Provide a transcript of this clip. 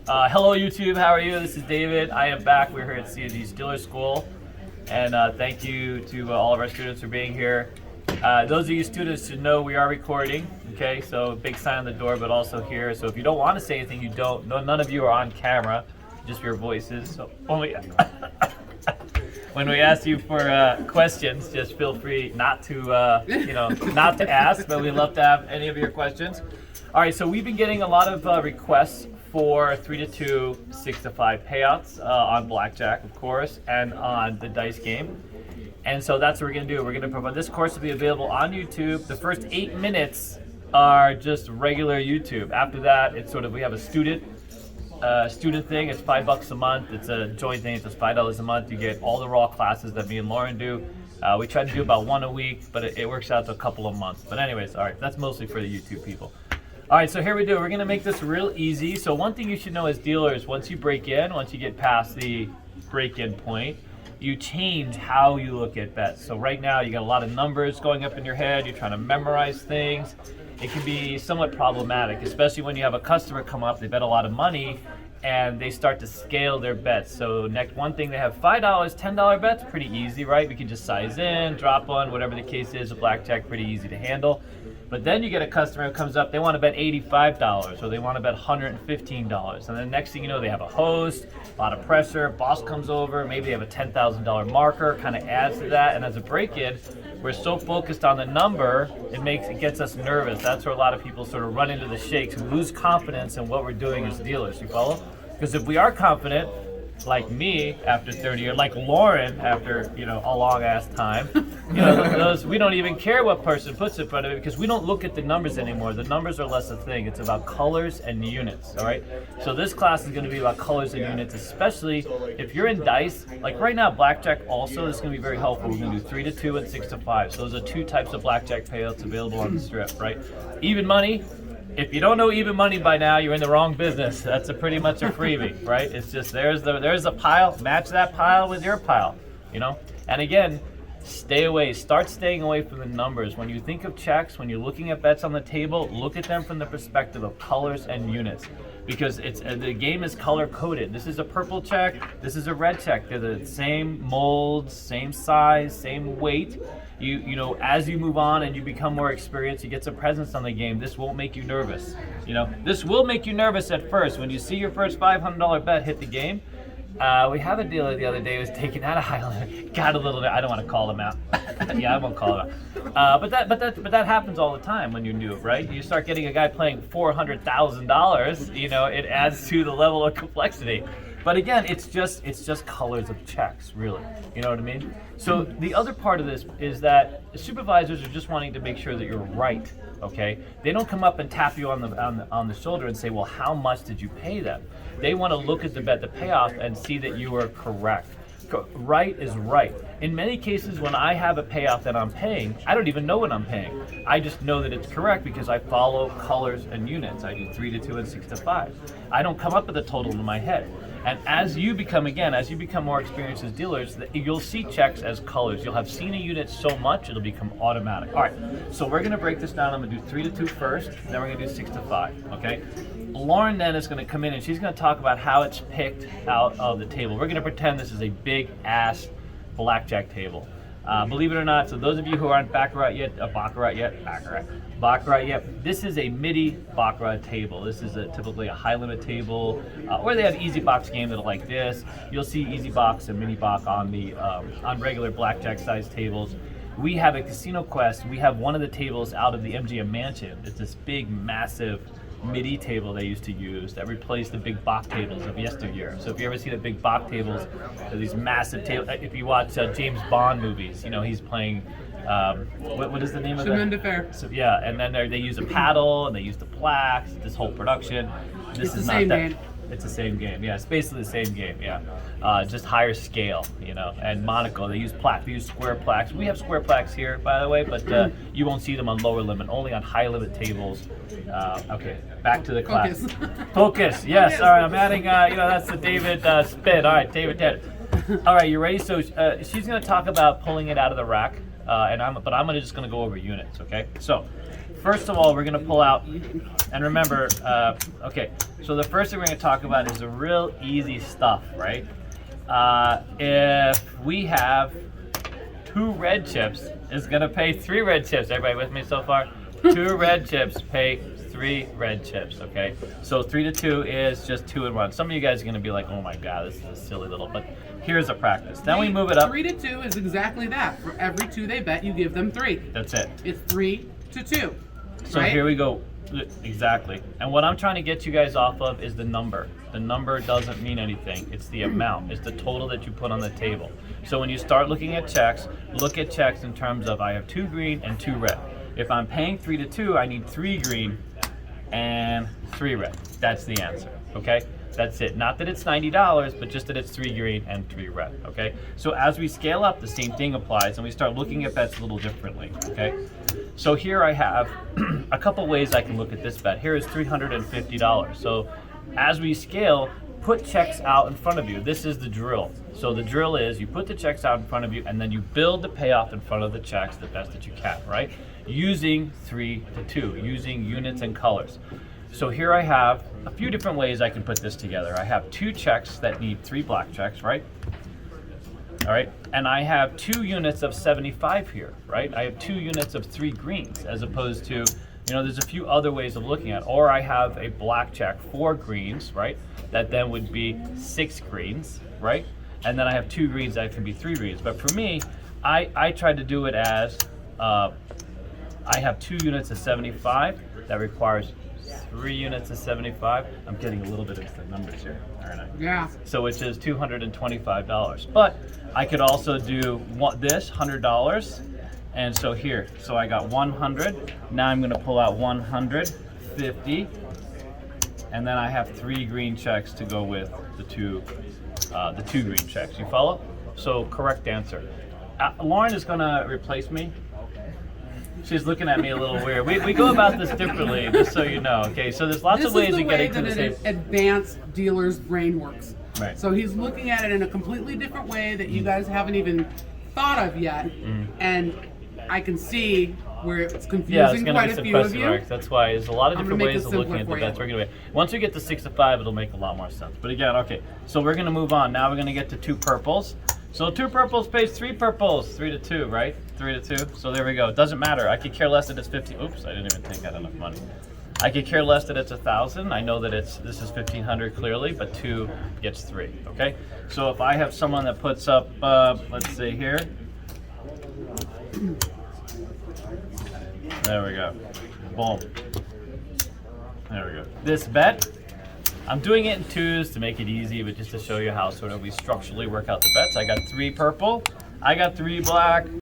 Hello YouTube, how are you? This is David. I am back. We're here at CND Dealer School. And thank you to all of our students for being here. Those of you students should know we are recording, okay? So big sign on the door, but also here. So if you don't want to say anything, you don't. None of you are on camera, just your voices. So only when we ask you for questions, just feel free not to, not to ask, but we'd love to have any of your questions. All right, so we've been getting a lot of requests for 3-2, 6-5 payouts on blackjack, of course, and on the dice game. And so that's what we're going to do. We're going to provide this course will be available on YouTube. The first 8 minutes are just regular YouTube. After that, it's sort of we have a student thing. It's $5 a month. It's a joint thing. It's just $5 a month. You get all the raw classes that me and Lauren do. We try to do about one a week, but it works out to a couple of months. But anyways, all right, that's mostly for the YouTube people. All right, so here we do. We're gonna make this real easy. So one thing you should know as dealers, once you get past the break-in point, you change how you look at bets. So right now you got a lot of numbers going up in your head. You're trying to memorize things. It can be somewhat problematic, especially when you have a customer come up, they bet a lot of money, and they start to scale their bets. So next one thing, they have $5, $10 bets, pretty easy, right? We can just size in, drop one, whatever the case is, a blackjack, pretty easy to handle. But then you get a customer who comes up, they want to bet $85 or they want to bet $115. And then next thing you know, they have a host, a lot of pressure, boss comes over, maybe they have a $10,000 marker, kind of adds to that. And as a break-in, we're so focused on the number, it gets us nervous. That's where a lot of people sort of run into the shakes and lose confidence in what we're doing as dealers. You follow? Because if we are confident, like me after 30 years, like Lauren after a long ass time, those we don't even care what person puts in front of it because we don't look at the numbers anymore. The numbers are less a thing. It's about colors and units. All right. So this class is going to be about colors and units, especially if you're in dice. Like right now, blackjack also is going to be very helpful. We're going to do 3-2 and 6-5. So those are two types of blackjack payouts available on the strip. Right. Even money. If you don't know even money by now, you're in the wrong business. That's pretty much a freebie, right? It's just there's a pile, match that pile with your pile, And again, start staying away from the numbers. When you think of checks, when you're looking at bets on the table, look at them from the perspective of colors and units. Because the game is color coded. This is a purple check, this is a red check. They're the same molds, same size, same weight. As you move on and you become more experienced, you get some presence on the game. This won't make you nervous. This will make you nervous at first. When you see your first $500 bet hit the game, we have a dealer the other day who was taken out of Highland. Got a little. I don't want to call him out. Yeah, I won't call him out. But that happens all the time when you're new, right? You start getting a guy playing $400,000. It adds to the level of complexity. But again, it's just colors of checks, really. You know what I mean? So the other part of this is that supervisors are just wanting to make sure that you're right. Okay? They don't come up and tap you on the shoulder and say, well, how much did you pay them? They want to look at the bet, the payoff, and see that you are correct. Right is right. In many cases, when I have a payoff that I'm paying, I don't even know what I'm paying. I just know that it's correct because I follow colors and units. I do 3-2 and 6-5. I don't come up with a total in my head. And as you become more experienced as dealers, you'll see checks as colors. You'll have seen a unit so much, it'll become automatic. All right, so we're gonna break this down. I'm gonna do 3-2 first, then we're gonna do 6-5, okay? Lauren then is gonna come in and she's gonna talk about how it's picked out of the table. We're gonna pretend this is a big ass blackjack table. Believe it or not, so those of you who aren't Baccarat yet, this is a MIDI Baccarat table. This is typically a high limit table, or they have easy box games that are like this. You'll see easy box and mini box on regular blackjack size tables. We have a Casino Quest. We have one of the tables out of the MGM Mansion. It's this big, massive MIDI table they used to use that replaced the big Bach tables of yesteryear. So if you ever see the big Bach tables, they're these massive tables. If you watch James Bond movies, he's playing, what is the name of Chemin de it? Fer. So, yeah, and then they use a paddle and they use the plaques, this whole production. This It's is the not same that. game. It's the same game, yeah. It's basically the same game, yeah. Just higher scale, And Monaco, they use plaques. They use square plaques. We have square plaques here, by the way, but you won't see them on lower limit, only on high limit tables. Okay, back to the class. Focus, yes. Focus. All right, I'm adding, that's the David spin. All right, David Ted. All right, you ready? So she's going to talk about pulling it out of the rack, but I'm just going to go over units, okay? So first of all, we're gonna pull out, and remember, okay, so the first thing we're gonna talk about is the real easy stuff, right? If we have 2 red chips, is gonna pay 3 red chips. Everybody with me so far? 2 red chips pay 3 red chips, okay? So 3 to 2 is just 2 and 1. Some of you guys are gonna be like, oh my God, this is a silly little, but here's a practice. Then we move it up. 3 to 2 is exactly that. For every 2 they bet, you give them 3. That's it. It's 3 to 2. So right? here we go. Exactly. And what I'm trying to get you guys off of is the number. The number doesn't mean anything. It's the amount. It's the total that you put on the table. So when you start looking at checks, look at checks in terms of I have 2 green and 2 red. If I'm paying 3 to 2, I need 3 green and 3 red. That's the answer, okay? That's it. Not that it's $90, but just that it's 3 green and 3 red, okay? So as we scale up, the same thing applies, and we start looking at bets a little differently, okay? So here I have a couple ways I can look at this bet. Here is $350. So as we scale, put checks out in front of you. This is the drill. So the drill is you put the checks out in front of you, and then you build the payoff in front of the checks the best that you can, right? Using 3 to 2, using units and colors. So here I have a few different ways I can put this together. I have 2 checks that need 3 black checks, right? All right, and I have 2 units of 75 here, right? I have 2 units of 3 greens, as opposed to, there's a few other ways of looking at it. Or I have a black check, 4 greens, right? That then would be 6 greens, right? And then I have 2 greens that can be 3 greens. But for me, I tried to do it as, I have 2 units of 75 that requires 3 units of 75. I'm getting a little bit into the numbers here, aren't I? Yeah. So which is $225. But I could also do this, $100. And so here, so I got 100. Now I'm gonna pull out 150. And then I have 3 green checks to go with the two green checks. You follow? So correct answer. Lauren is gonna replace me. She's looking at me a little weird. We go about this differently, just so you know. Okay, so there's lots of ways of getting to the same. This is the way that an advanced dealer's brain works. Right. So he's looking at it in a completely different way that you guys haven't even thought of yet, and I can see where it's confusing Yeah, it's going quite to a be few of some you. question marks. That's why there's a lot of I'm different gonna make ways it of looking simpler at the for bets. you. We're going to once we get to 6 to 5, it'll make a lot more sense. But again, okay, so we're going to move on. Now we're going to get to 2 purples. So 2 purples pays 3 purples, 3 to 2, right? 3 to 2. So there we go. It doesn't matter. I could care less that it's 50. Oops, I didn't even think I had enough money. I could care less that it's 1,000. I know that this is 1,500 clearly, but 2 gets 3. Okay. So if I have someone that puts up, let's see here. There we go. Boom. There we go. This bet, I'm doing it in 2s to make it easy, but just to show you how sort of we structurally work out the bets. I got 3 purple, I got 3 black,